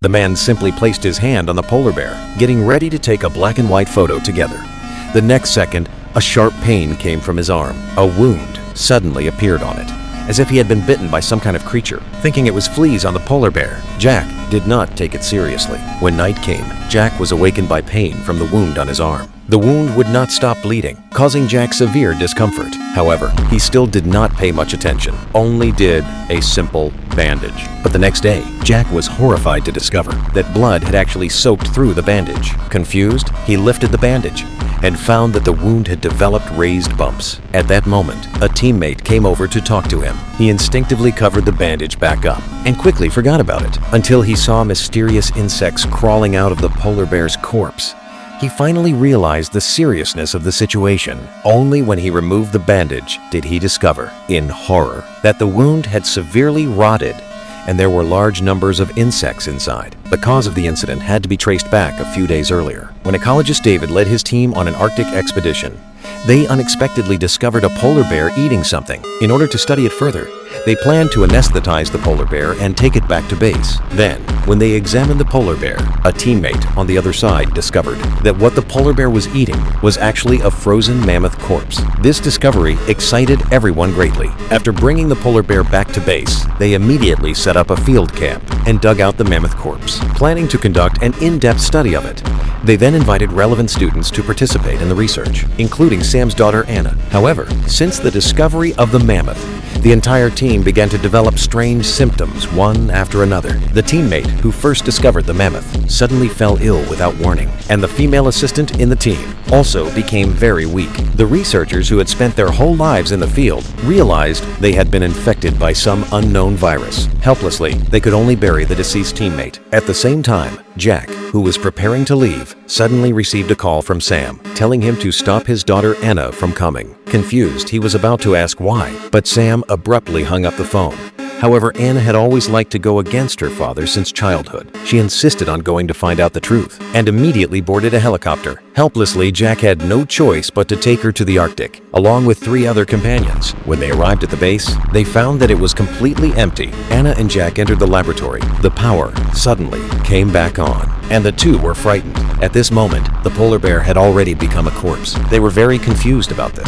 The man simply placed his hand on the polar bear, getting ready to take a black and white photo together. The next second, a sharp pain came from his arm. A wound suddenly appeared on it, as if he had been bitten by some kind of creature. Thinking it was fleas on the polar bear, Jack did not take it seriously. When night came, Jack was awakened by pain from the wound on his arm. The wound would not stop bleeding, causing Jack severe discomfort. However, he still did not pay much attention, only did a simple bandage. But the next day, Jack was horrified to discover that blood had actually soaked through the bandage. Confused, he lifted the bandage and found that the wound had developed raised bumps. At that moment, a teammate came over to talk to him. He instinctively covered the bandage back up and quickly forgot about it until he saw mysterious insects crawling out of the polar bear's corpse. He finally realized the seriousness of the situation. Only when he removed the bandage did he discover, in horror, that the wound had severely rotted and there were large numbers of insects inside. The cause of the incident had to be traced back a few days earlier, when ecologist David led his team on an Arctic expedition. They unexpectedly discovered a polar bear eating something. In order to study it further, they planned to anesthetize the polar bear and take it back to base. Then, when they examined the polar bear, a teammate on the other side discovered that what the polar bear was eating was actually a frozen mammoth corpse. This discovery excited everyone greatly. After bringing the polar bear back to base, they immediately set up a field camp and dug out the mammoth corpse, planning to conduct an in-depth study of it. They then invited relevant students to participate in the research, including Sam's daughter Anna. However, since the discovery of the mammoth, the entire team began to develop strange symptoms one after another. The teammate who first discovered the mammoth suddenly fell ill without warning, and the female assistant in the team also became very weak. The researchers who had spent their whole lives in the field realized they had been infected by some unknown virus. Helplessly, they could only bury the deceased teammate. At the same time, Jack, who was preparing to leave, suddenly received a call from Sam, telling him to stop his daughter Anna from coming. Confused, he was about to ask why, but Sam abruptly hung up the phone. However, Anna had always liked to go against her father since childhood. She insisted on going to find out the truth, and immediately boarded a helicopter. Helplessly, Jack had no choice but to take her to the Arctic, along with 3 other companions. When they arrived at the base, they found that it was completely empty. Anna and Jack entered the laboratory. The power suddenly came back on, and the two were frightened. At this moment, the polar bear had already become a corpse. They were very confused about this.